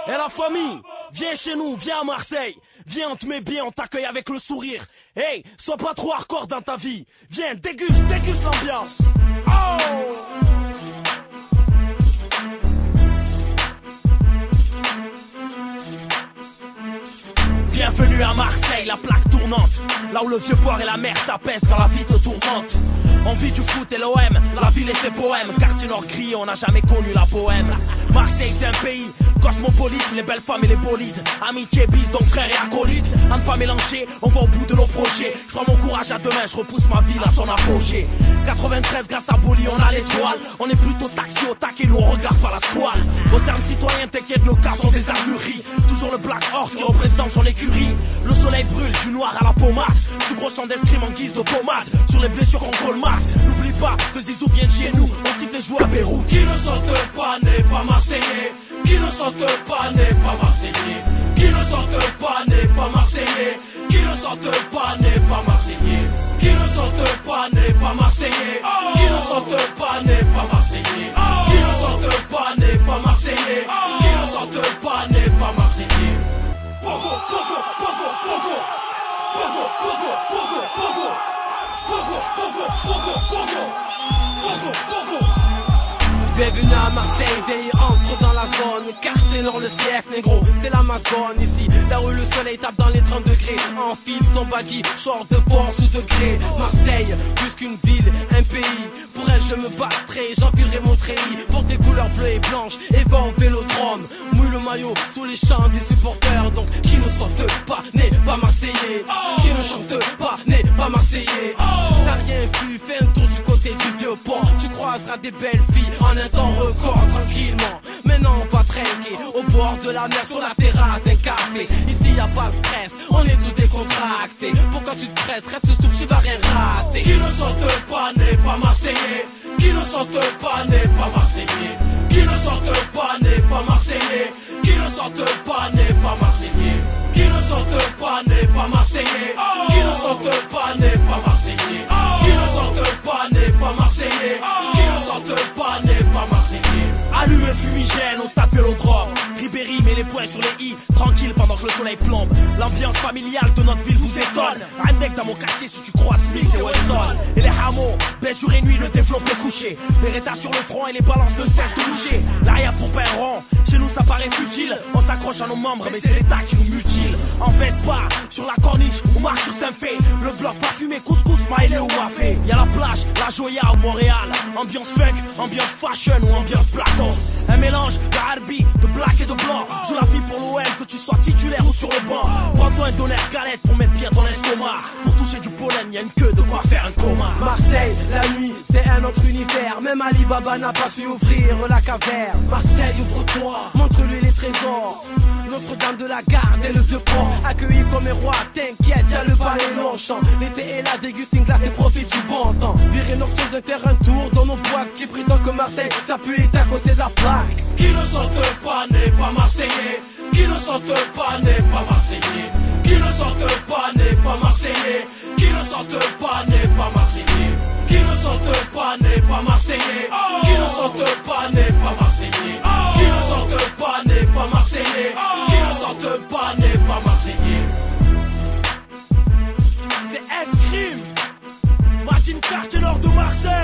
Et la famille, viens chez nous, viens à Marseille. Viens, on te met bien, on t'accueille avec le sourire. Hey, sois pas trop hardcore dans ta vie. Viens, déguste l'ambiance. Oh! Bienvenue à Marseille, la plaque tournante. Là où le vieux port et la mer t'apaisent quand la vie te tourmente. On vit du foot et l'OM, la ville et ses poèmes. Quartier nord gris, on n'a jamais connu la bohème. Marseille c'est un pays cosmopolite, les belles femmes et les bolides. Amitié, bis, donc frères et acolytes. À ne pas mélanger, on va au bout de nos projets. Je prends mon courage à demain, je repousse ma ville à son apogée. 93 grâce à Boli, on a l'étoile. On est plutôt taxi au tac et nous on regarde par la squale. Aux armes citoyens, t'inquiète, nos cas sont des armureries. Toujours le Black Horse qui représente son écurie. Le soleil brûle, du noir à la pommade. Du gros sang d'escrime en guise de pommade. Sur les blessures qu'on colmate. N'oublie pas que Zizou vient de chez nous. On siffle les joueurs à Beyrouth. Qui ne saute pas n'est pas Marseillais. Qui ne saute pas n'est pas Marseillais. Qui ne saute pas n'est pas Marseillais. Qui ne saute pas n'est pas Marseillais. Qui ne saute pas n'est pas Marseillais. Qui ne saute pas n'est pas Marseillais. Qui ne saute pas n'est pas Marseillais. Qui ne saute pas n'est pas Marseillais. Pogo, pogo, pogo, pogo. Pogo, pogo, pogo, pogo. Pogo, pogo, pogo, pogo. Pogo, pogo. Bienvenue à Marseille, vieille entre dans la zone. Quartier nord, le fief, négro, c'est l'Amazone ici. Là où le soleil tape dans les 30 degrés. Enfile ton buggy, short de force ou de gré. Marseille, plus qu'une ville, un pays. Pour elle je me battrai, j'enfilerai mon treillis. Pour des couleurs bleues et blanches, et va au vélodrome. Mouille le maillot sous les chants des supporters. Donc qui ne saute pas n'est pas Marseillais. Qui ne chante pas n'est pas Marseillais. T'as rien vu, fais un tour du côté du vieux port. Tu croiseras des belles filles en un temps record tranquillement. Maintenant on va trinquer au bord de la mer sur la terrasse d'un café. Ici y a pas de stress, on est tous décontractés. Pourquoi tu te presses, reste stop, tu vas rien rater. Qui ne saute pas n'est pas Marseillais. Qui ne saute pas n'est pas Marseillais. Qui ne saute pas n'est pas Marseillais. Qui ne saute pas n'est pas Marseillais. Qui ne saute pas n'est pas Marseillais. Qui ne saute pas n'est pas Marseillais. Qui ne saute pas n'est pas Marseillais. Qui ne saute pas n'est pas Marseillais. Allume un fumigène au stade Vélodrome. Ribéry met les points sur les i, tranquille pendant que le soleil plombe. L'ambiance familiale de notre ville vous étonne. Un mec dans mon quartier si tu crois Smith et Wilson. Et les hameaux, baisse jour et nuit, le développé couché. Les rétas sur le front et les balances ne cessent de bouger. L'arrière pour pain rond, chez nous ça paraît futile. On s'accroche à nos membres mais c'est l'État qui nous mutile. En Vespa, sur la corniche, on marche sur Saint-Fé. Le bloc parfumé, couscous, maïlé ou mafé. Y'a la plage, la Joya ou Montréal. Ambiance funk, ambiance fashion ou ambiance blacko. Un mélange d'Arbi, de black et de blanc. Joue la vie pour l'OM, que tu sois titulaire ou sur le banc. Prends-toi un donneur galette pour mettre bien ton estomac. Pour toucher du pollen, y'a une queue de quoi faire un coma. Marseille, la nuit, c'est un autre univers. Même Alibaba n'a pas su ouvrir la caverne. Marseille, ouvre-toi, montre-lui les trésors. Notre-Dame de la Garde et le vieux port. Accueilli comme un roi, t'inquiète, y'a le palais Longchamp. L'été est là, déguste une glace et profite du bon temps. Virée nocturne de faire un tour dans nos boîtes. Qui prétend que Marseille, ça peut être à côté de la plaque. Qui ne saute pas n'est pas Marseillais. Qui ne saute pas n'est pas Marseillais. Qui ne saute pas n'est pas Marseillais. Qui ne saute pas n'est pas Marseillais. Qui ne saute pas n'est pas Marseillais. Qui ne saute pas n'est pas Marseillais. Qui ne saute pas n'est pas Marseillais. Qui ne saute pas n'est pas Marseillais. C'est escrime. Martin, quartier nord de Marseille.